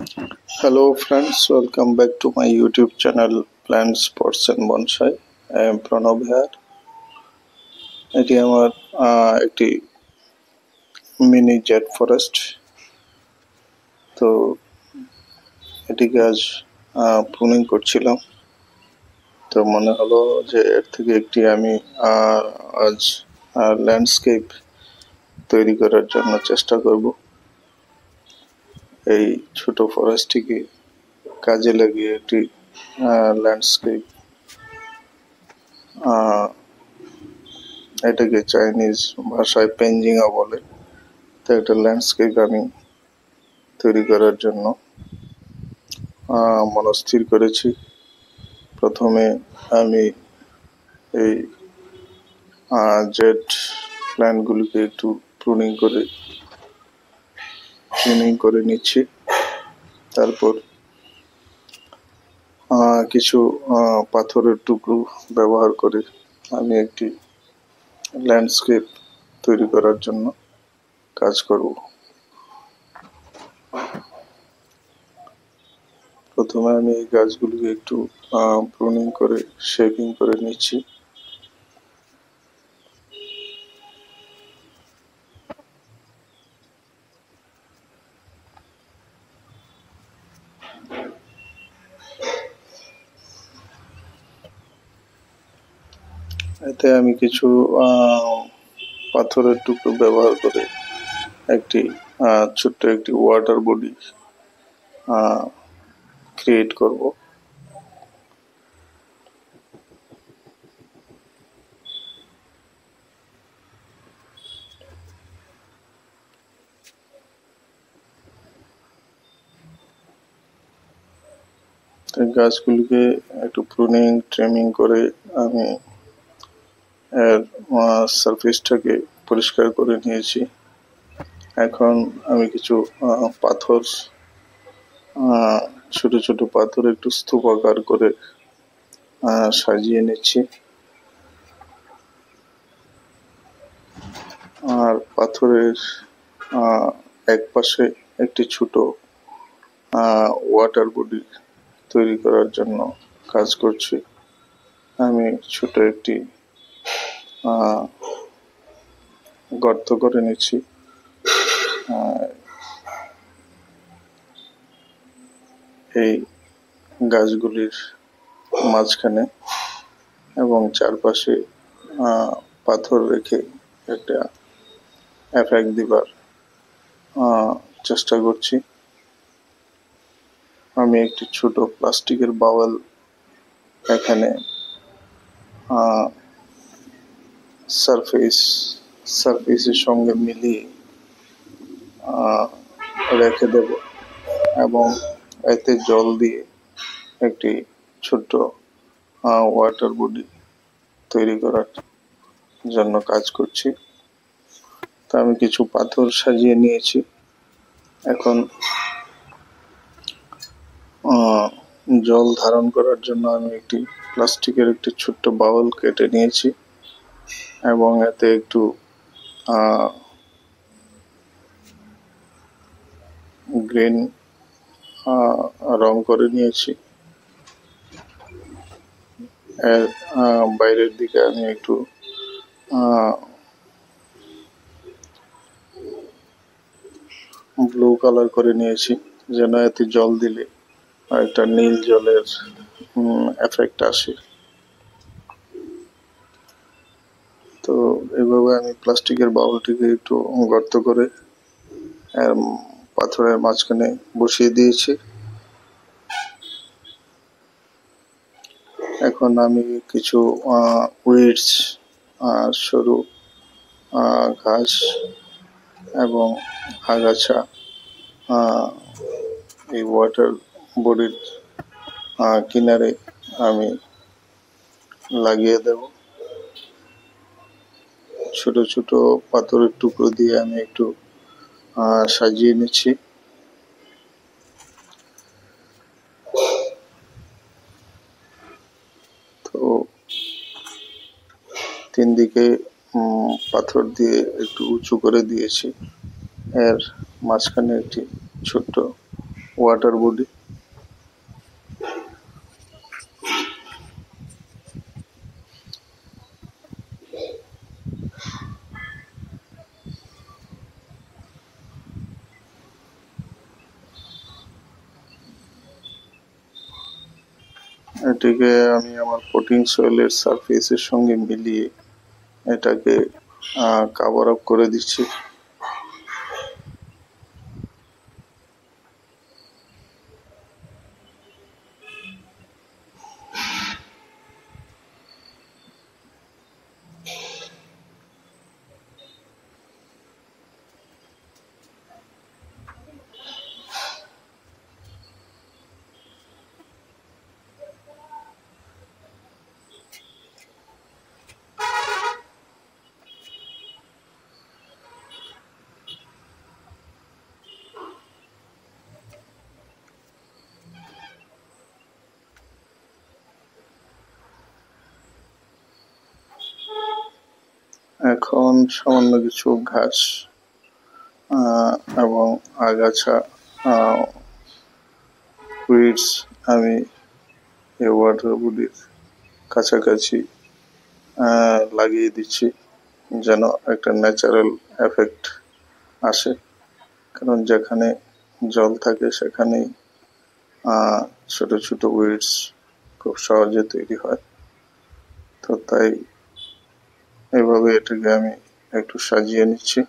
Hello friends, welcome back to my YouTube channel Plants, Pots and Bonsai. I am Pranav here. এটি আমার একটি mini Z forest. তো এটিকে আজ pruning করছিলাম। তো মনে হলো যে এর থেকে একটি আমি আজ ল্যান্ডস্কেপ তৈরি করার জন্য চেষ্টা করব। এই ছোট ফরেস্টটিকে কাজে লাগিয়ে একটি ল্যান্ডস্কেপ, এটাকে চাইনিজ ভাষায় পেনজিংয়া বলে। তো একটা ল্যান্ডস্কেপ আমি তৈরি করার জন্য মনস্থির করেছি। প্রথমে আমি এই জেড প্ল্যান্টগুলিকে একটু প্রুনিং করে নিচ্ছি। তারপর কিছু পাথরের টুকরো ব্যবহার করে আমি একটি ল্যান্ডস্কেপ তৈরি করার জন্য কাজ করব। প্রথমে আমি এই গাছগুলিকে একটু প্রুনিং করে শেপিং করে নিচ্ছি। এতে আমি কিছু পাথরের টুকরো ব্যবহার করে একটি ছোট্ট একটি ওয়াটার বডি ক্রিয়েট করব। গাছগুলিকে একটু প্রুনিং ট্রিমিং করে আমি এর সারফেসটাকে পরিষ্কার করে নিয়েছি। এখন আমি কিছু পাথর, ছোট ছোট পাথর একটু স্তূপাকার করে সাজিয়ে নিচ্ছি। আর পাথরের এক পাশে একটি ছোট ওয়াটার বডি তৈরি করার জন্য কাজ করছি। আমি ছোট একটি গর্ত করে নিচ্ছি। এই গাছগুলির মাঝখানে এবং চারপাশে পাথর রেখে একটা এফেক্ট দিবার চেষ্টা করছি। আমি একটি ছোট প্লাস্টিকের বাওয়াল এখানে সারফেসের সঙ্গে মিলিয়ে রেখে দেব এবং এতে জল দিয়ে একটি ছোট্ট ওয়াটার বডি তৈরি করার জন্য কাজ করছি। তা আমি কিছু পাথর সাজিয়ে নিয়েছি। এখন জল ধারণ করার জন্য আমি একটি প্লাস্টিকের একটি ছোট্ট বাউল কেটে নিয়েছি এবং এতে একটু গ্রিন রং করে নিয়েছি। এর বাইরের দিকে আমি একটু ব্লু কালার করে নিয়েছি, যেন এতে জল দিলে একটা নীল জলের এফেক্ট আসে। তো এভাবে আমি প্লাস্টিকের বাউলটিকে একটু গর্ত করে পাথরের মাঝখানে বসিয়ে দিয়েছি। এখন আমি কিছু উইডস, সরু ঘাস এবং আগাছা এই ওয়াটার বডির কিনারে আমি লাগিয়ে দেব। ছোট ছোট পাথরের টুকরো দিয়ে আমি একটু সাজিয়ে নিচ্ছি। তো তিন দিকে পাথর দিয়ে একটু উঁচু করে দিয়েছি। এর মাঝখানে একটি ছোট্ট ওয়াটার বডি। এটিকে আমি আমার পটিং সয়েলের সারফেসের সঙ্গে মিলিয়ে এটাকে কাভার আপ করে দিচ্ছি। এখন সামান্য কিছু ঘাস এবং আগাছা উইডস আমি এই ওয়াটার বডির কাছাকাছি লাগিয়ে দিচ্ছি, যেন একটা ন্যাচারাল এফেক্ট আসে। কারণ যেখানে জল থাকে সেখানেই ছোট ছোট উইডস খুব সহজে তৈরি হয়। তো তাই এইভাবে এটাকে আমি একটু সাজিয়ে নিচ্ছি।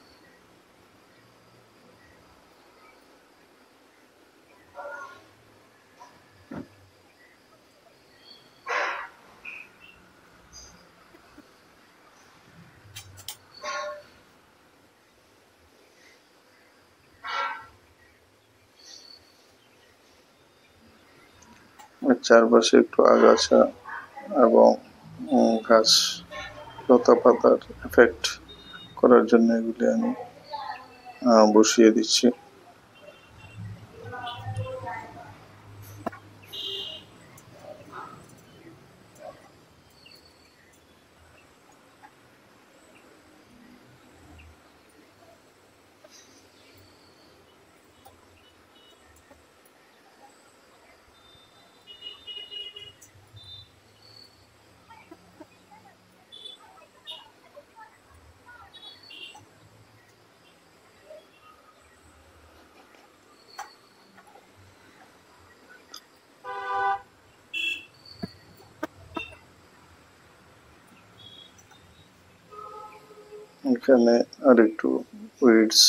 চারপাশে একটু আগাছা এবং গাছ লতা পাতার এফেক্ট করার জন্য এগুলি আমি বসিয়ে দিচ্ছি। এখানে আর একটু উইডস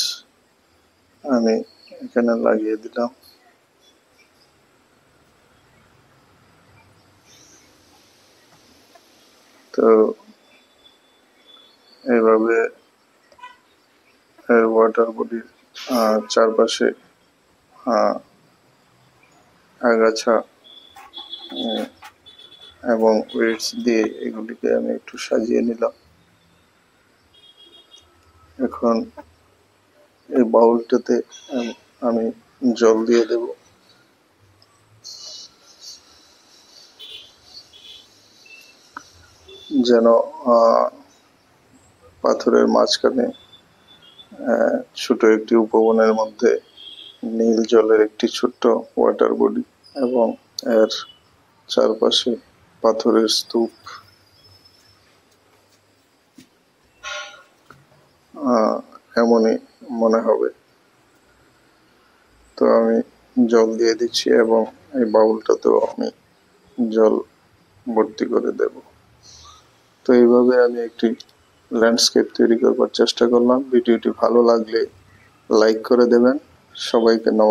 আমি এখানে লাগিয়ে দিলাম। তো এইভাবে ওয়াটার বডির চারপাশে আগাছা এবং উইডস দিয়ে এগুলিকে আমি একটু সাজিয়ে নিলাম। এখন এই বাউলটাতে আমি জল দিয়ে দেব, যেন পাথরের মাঝখানে ছোট একটি উপবনের মধ্যে নীল জলের একটি ছোট্ট ওয়াটার বডি এবং এর চারপাশে পাথরের স্তূপ এমনই মনে হবে। তো আমি জল দিয়ে দিচ্ছি এবং এই বাউলটাতেও আমি জল ভর্তি করে দেব। তো এইভাবে আমি একটি ল্যান্ডস্কেপ তৈরি করবার চেষ্টা করলাম। ভিডিওটি ভালো লাগলে লাইক করে দেবেন। সবাইকে নমস্কার।